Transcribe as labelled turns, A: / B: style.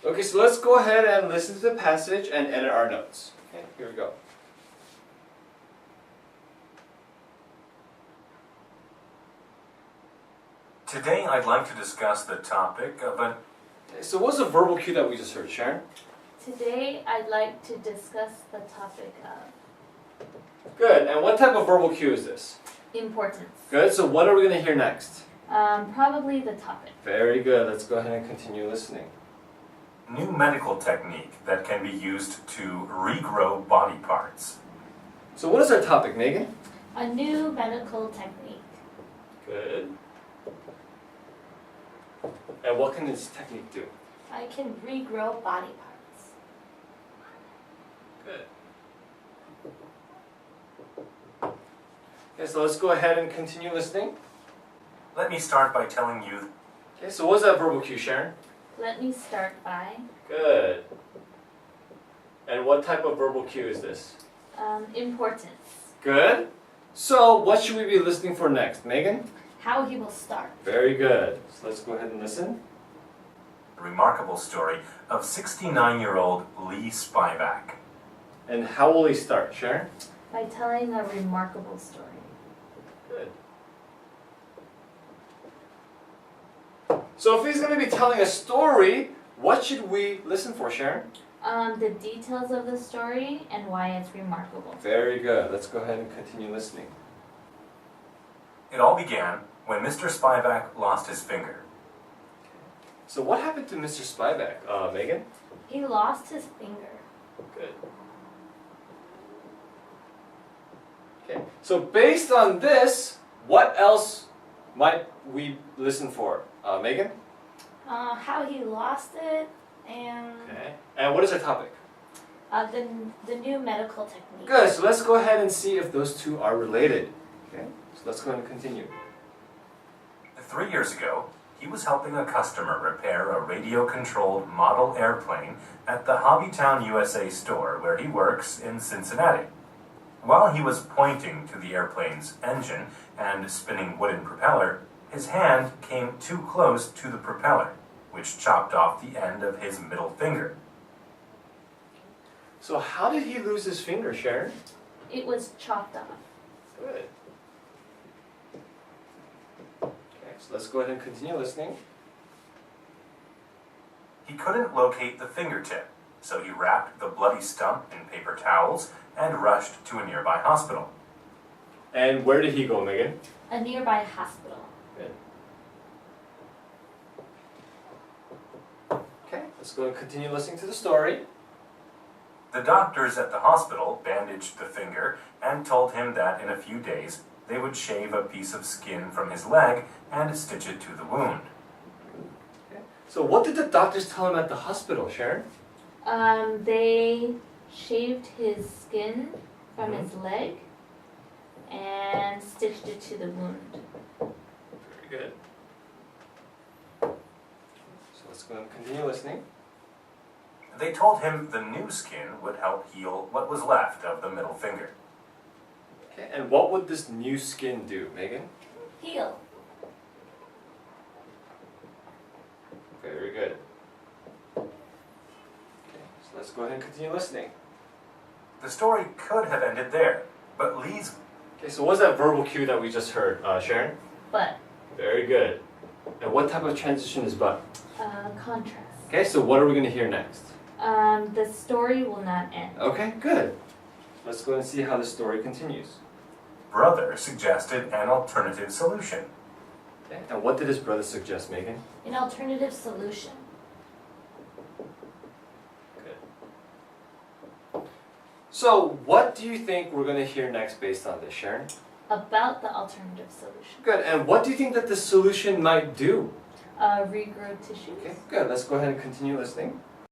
A: Okay, so let's go ahead and listen to the passage and edit our notes. Okay, here we go.
B: Today I'd like to discuss the topic of an...
A: Okay, so what's the verbal cue that we just heard, Sharon?
C: Today, I'd like to discuss the topic of
A: Good, and what type of verbal cue is this?
C: importance.
A: Good, so what are we going to hear next?
C: Probably the topic.
A: Very good, let's go ahead and continue listening.
B: new medical technique that can be used to regrow body parts.
A: So what is our topic, Megan?
C: A new medical technique.
A: Good. And what can this technique do?
C: I can regrow body parts.
A: Good. Okay, so let's go ahead and continue listening.
B: Let me start by telling you...
A: Okay, so what's that verbal cue, Sharon?
C: Let me start by
A: Good. And what type of verbal cue is this?
C: importance.
A: Good. So what should we be listening for next, Megan?
C: How he will start.
A: Very good. So let's go ahead and listen.
B: a remarkable story of 69-year-old Lee Spivak.
A: And how will he start, Sharon?
C: By telling a remarkable story.
A: Good. So if he's going to be telling a story, what should we listen for, Sharon?
C: The details of the story and why it's remarkable.
A: Very good. Let's go ahead and continue listening.
B: It all began when Mr. Spivak lost his finger.
A: So what happened to Mr. Spivak, Megan?
C: He lost his finger.
A: Good. Okay. So based on this, what else might we listen for, Megan?
C: How he lost it and
A: Okay. And what is our topic?
C: the new medical technique.
A: Good. So let's go ahead and see if those two are related. Okay. So let's go ahead and continue.
B: 3 years ago, he was helping a customer repair a radio-controlled model airplane at the Hobbytown USA store where he works in Cincinnati. While he was pointing to the airplane's engine and spinning wooden propeller, his hand came too close to the propeller, which chopped off the end of his middle finger.
A: So how did he lose his finger, Sharon?
C: It was chopped off.
A: Good. Okay, so let's go ahead and continue listening.
B: He couldn't locate the fingertip, so he wrapped the bloody stump in paper towels and rushed to a nearby hospital.
A: And where did he go, Megan?
C: A nearby hospital.
A: Good. Okay, let's go and continue listening to the story.
B: The doctors at the hospital bandaged the finger and told him that in a few days they would shave a piece of skin from his leg and stitch it to the wound.
A: Okay. So what did the doctors tell him at the hospital, Sharon?
C: They shaved his skin from his leg and stitched it to the wound.
A: Very good. So let's go and continue listening.
B: They told him the new skin would help heal what was left of the middle finger.
A: Okay, and what would this new skin do, Megan?
C: Heal.
A: Very good. Okay, so let's go ahead and continue listening.
B: The story could have ended there, but Lee's...
A: Okay, so what's that verbal cue that we just heard, Sharon?
C: But
A: Very good. And what type of transition is but?
C: contrast.
A: Okay, so what are we going to hear next?
C: The story will not end.
A: Okay, good. Let's go and see how the story continues.
B: brother suggested an alternative solution.
A: Okay, and what did his brother suggest, Megan?
C: An alternative solution.
A: Good. So, what do you think we're going to hear next based on this, Sharon?
C: About the alternative solution.
A: Good, and what do you think that the solution might do?
C: Regrow tissues.
A: Okay, good. Let's go ahead and continue listening.